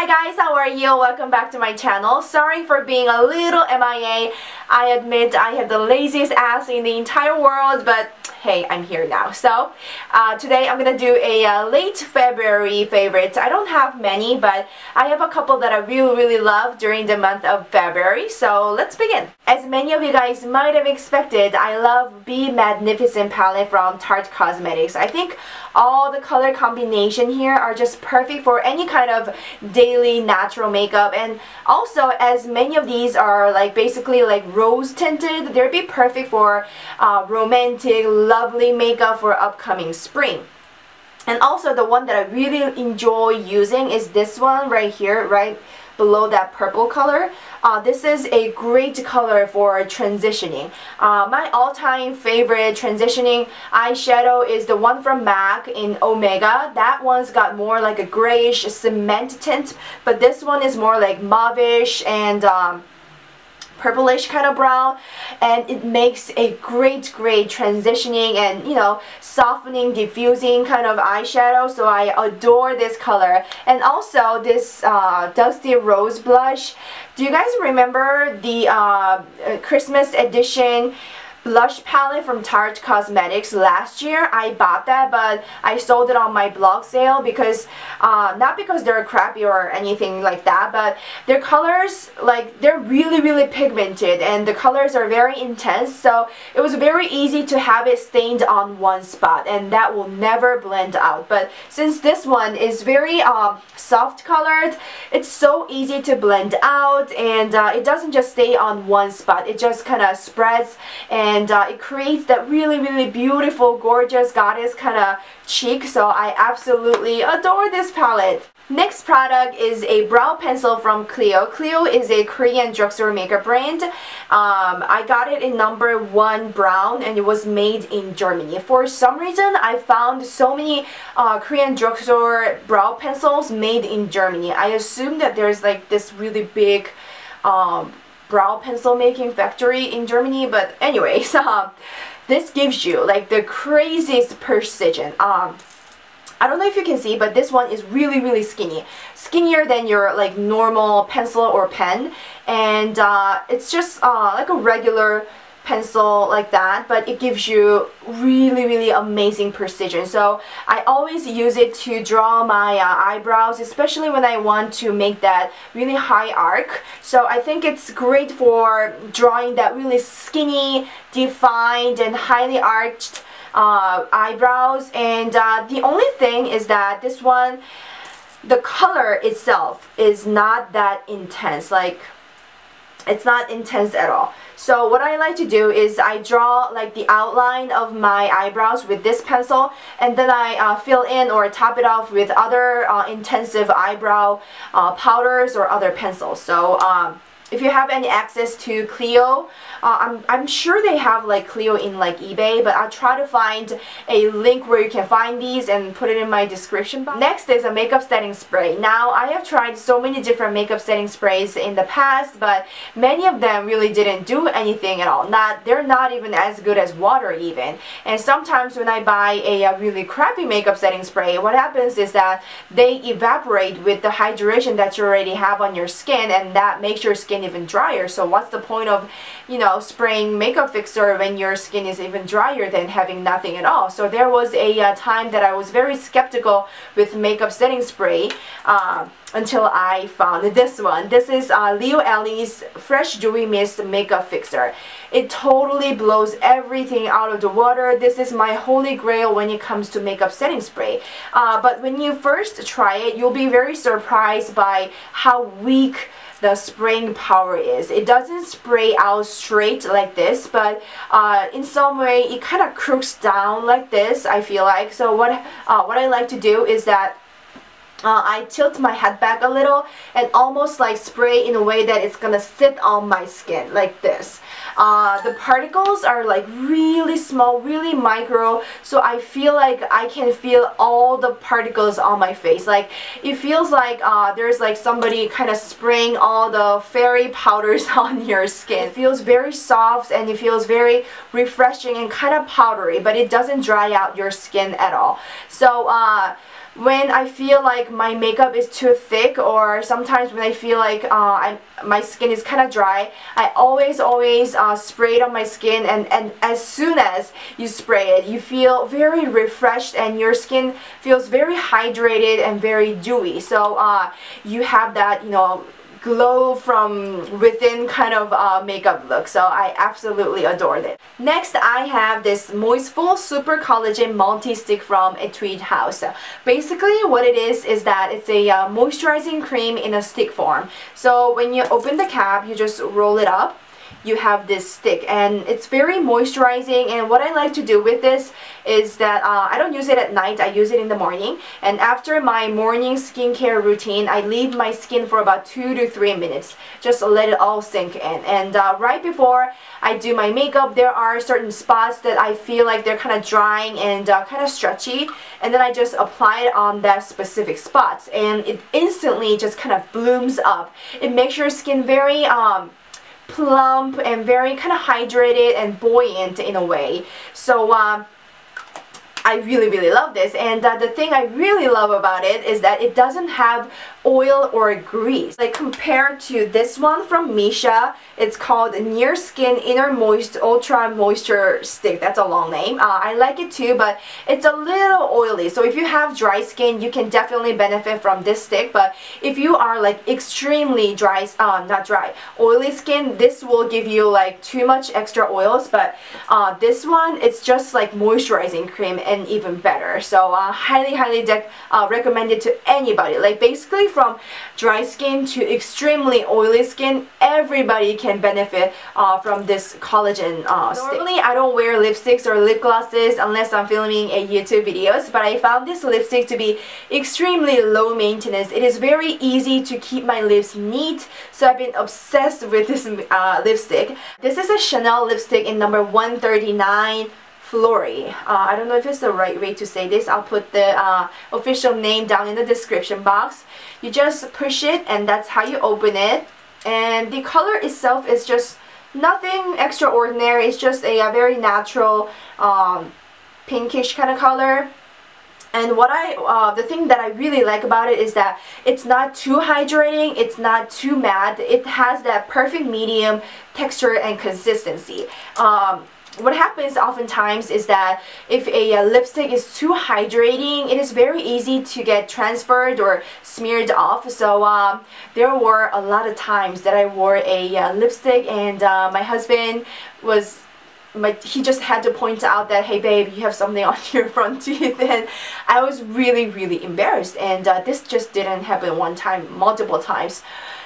Hi guys, how are you? Welcome back to my channel. Sorry for being a little MIA. I admit I have the laziest ass in the entire world, but hey, I'm here now. So today I'm gonna do a late February favorites. I don't have many, but I have a couple that I really love during the month of February. So let's begin. As many of you guys might have expected, I love Be Magnificent palette from Tarte Cosmetics. I think all the color combination here are just perfect for any kind of daily natural makeup, and also as many of these are like basically like rose tinted, they'd be perfect for romantic, lovely makeup for upcoming spring. And also the one that I really enjoy using is this one right here, right below that purple color. This is a great color for transitioning. My all-time favorite transitioning eyeshadow is the one from MAC in Omega. That one's got more like a grayish cement tint, but this one is more like mauvish and purplish kind of brown, and it makes a great transitioning and, you know, softening, diffusing kind of eyeshadow. So I adore this color. And also this Dusty Rose blush. Do you guys remember the Christmas edition blush palette from Tarte Cosmetics last year? I bought that, but I sold it on my blog sale because not because they're crappy or anything like that, but their colors, like, they're really pigmented and the colors are very intense, so it was very easy to have it stained on one spot and that will never blend out. But since this one is very soft colored, it's so easy to blend out, and it doesn't just stay on one spot, it just kind of spreads, and it creates that really beautiful, gorgeous goddess kind of cheek. So I absolutely adore this palette. Next product is a brow pencil from Cleo. Cleo is a Korean drugstore makeup brand. I got it in #1 brown and it was made in Germany. For some reason, I found so many Korean drugstore brow pencils made in Germany. I assume that there's like this really big brow pencil making factory in Germany, but anyways, this gives you like the craziest precision. I don't know if you can see, but this one is really skinny, skinnier than your like normal pencil or pen, and it's just like a regular pencil like that, but it gives you really amazing precision. So I always use it to draw my eyebrows, especially when I want to make that really high arc. So I think it's great for drawing that really skinny, defined, and highly arched eyebrows. And the only thing is that this one, the color itself is not that intense. Like, it's not intense at all. So what I like to do is I draw like the outline of my eyebrows with this pencil, and then I fill in or top it off with other intensive eyebrow powders or other pencils. So if you have any access to Cleo, I'm sure they have like Cleo in like eBay, but I'll try to find a link where you can find these and put it in my description box. Next is a makeup setting spray. Now, I have tried so many different makeup setting sprays in the past, but many of them really didn't do anything at all. They're not even as good as water even. And sometimes when I buy a really crappy makeup setting spray, what happens is that they evaporate with the hydration that you already have on your skin, and that makes your skin even drier. So what's the point of, you know, spraying makeup fixer when your skin is even drier than having nothing at all? So there was a time that I was very skeptical with makeup setting spray until I found this one. This is Lioele's Fresh Dewy Mist Makeup Fixer. It totally blows everything out of the water. This is my holy grail when it comes to makeup setting spray. But when you first try it, you'll be very surprised by how weak the spraying power is. It doesn't spray out straight like this, but in some way it kind of crooks down like this, I feel like. So what I like to do is that I tilt my head back a little and almost like spray in a way that it's gonna sit on my skin like this. The particles are like really small, really micro, so I feel like I can feel all the particles on my face. Like, it feels like there's like somebody kind of spraying all the fairy powders on your skin. It feels very soft and it feels very refreshing and kind of powdery, but it doesn't dry out your skin at all. So when I feel like my makeup is too thick, or sometimes when I feel like my skin is kind of dry, I always spray it on my skin, and as soon as you spray it, you feel very refreshed and your skin feels very hydrated and very dewy. So you have that, you know, glow from within kind of makeup look. So I absolutely adored it. Next, I have this Moistful Super Collagen Multi-Stick from Tweed House. Basically what it is that it's a moisturizing cream in a stick form. So when you open the cap, you just roll it up. You have this stick, and it's very moisturizing. And what I like to do with this is that I don't use it at night, I use it in the morning, and after my morning skincare routine, I leave my skin for about 2 to 3 minutes, just let it all sink in. And right before I do my makeup, there are certain spots that I feel like they're kind of drying and kind of stretchy, and then I just apply it on that specific spots, and it instantly just kind of blooms up. It makes your skin very plump and very kind of hydrated and buoyant in a way. So I really love this, and the thing I really love about it is that it doesn't have oil or grease. Like compared to this one from Misha, it's called Near Skin Inner Moist Ultra Moisture Stick. That's a long name. I like it too, but it's a little oily. So if you have dry skin, you can definitely benefit from this stick. But if you are like extremely dry, not dry, oily skin, this will give you like too much extra oils. But this one, it's just like moisturizing cream and even better. So highly recommend it to anybody. Like basically from dry skin to extremely oily skin, everybody can benefit from this collagen stick. Normally I don't wear lipsticks or lip glosses unless I'm filming a YouTube videos, but I found this lipstick to be extremely low maintenance. It is very easy to keep my lips neat, so I've been obsessed with this lipstick. This is a Chanel lipstick in number 139. Fleurie. I don't know if it's the right way to say this. I'll put the official name down in the description box. You just push it, and that's how you open it. And the color itself is just nothing extraordinary. It's just a very natural pinkish kind of color. And what the thing that I really like about it is that it's not too hydrating, it's not too matte. It has that perfect medium texture and consistency. What happens oftentimes is that if a lipstick is too hydrating, it is very easy to get transferred or smeared off. So there were a lot of times that I wore a lipstick, and my husband was he just had to point out that, hey babe, you have something on your front teeth, and I was really embarrassed. And this just didn't happen one time, multiple times.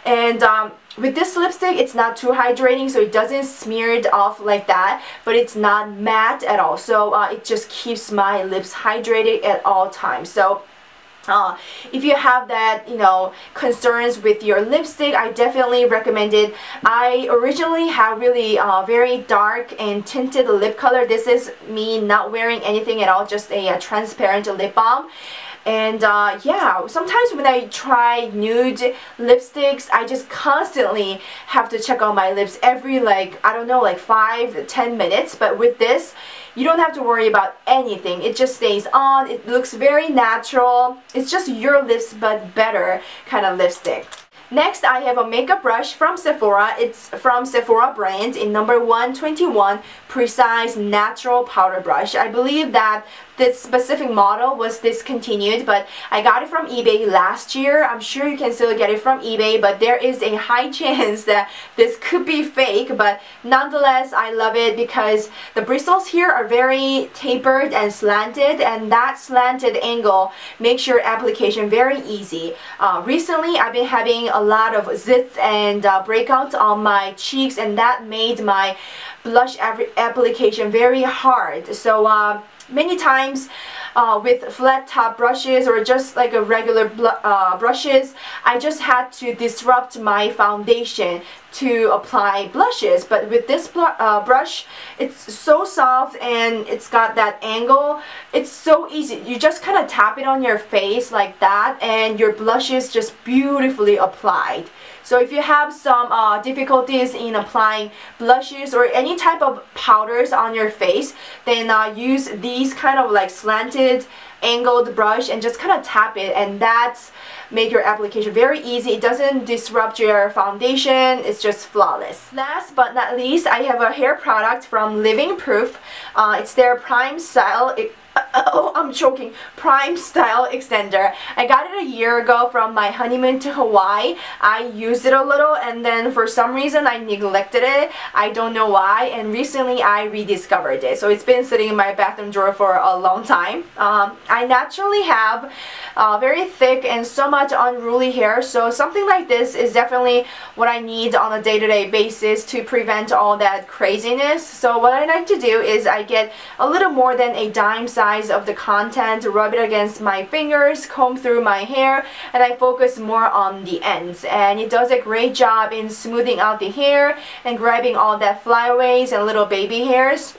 And with this lipstick, it's not too hydrating, so it doesn't smear it off like that, but it's not matte at all. So it just keeps my lips hydrated at all times. So if you have that, you know, concerns with your lipstick, I definitely recommend it. I originally have really very dark and tinted lip color. This is me not wearing anything at all, just a transparent lip balm. And yeah, sometimes when I try nude lipsticks, I just constantly have to check on my lips every, like, I don't know, like 5-10 minutes. But with this, you don't have to worry about anything. It just stays on. It looks very natural. It's just your lips but better kind of lipstick. Next, I have a makeup brush from Sephora. It's from Sephora brand in number 121, Precise Natural Powder Brush. I believe that this specific model was discontinued, but I got it from eBay last year. I'm sure you can still get it from eBay, but there is a high chance that this could be fake. But nonetheless, I love it because the bristles here are very tapered and slanted, and that slanted angle makes your application very easy. Recently, I've been having a lot of zits and breakouts on my cheeks, and that made my blush application very hard. So many times with flat top brushes or just like a regular brushes, I just had to disrupt my foundation to apply blushes. But with this brush, it's so soft and it's got that angle. It's so easy. You just kind of tap it on your face like that, and your blush is just beautifully applied. So if you have some difficulties in applying blushes or any type of powders on your face, then use these kind of like slanted pointed angled brush and just kind of tap it, and that's make your application very easy. It doesn't disrupt your foundation. It's just flawless. Last but not least, I have a hair product from Living Proof. It's their Prime Style I'm choking. Prime Style Extender. I got it a year ago from my honeymoon to Hawaii. I used it a little and then for some reason I neglected it. I don't know why, and recently I rediscovered it. So it's been sitting in my bathroom drawer for a long time. I naturally have very thick and so much unruly hair, so something like this is definitely what I need on a day-to-day basis to prevent all that craziness. So what I like to do is I get a little more than a dime size of the content, rub it against my fingers, comb through my hair, and I focus more on the ends, and it does a great job in smoothing out the hair and grabbing all that flyaways and little baby hairs.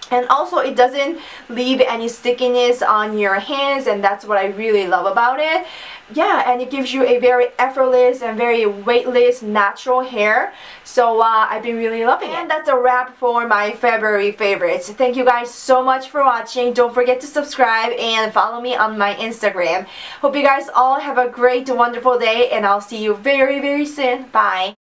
And also it doesn't leave any stickiness on your hands, and that's what I really love about it. Yeah, and it gives you a very effortless and very weightless natural hair. So I've been really loving it. And that's a wrap for my February favorites. Thank you guys so much for watching. Don't forget to subscribe and follow me on my Instagram. Hope you guys all have a great, wonderful day, and I'll see you very, very soon. Bye.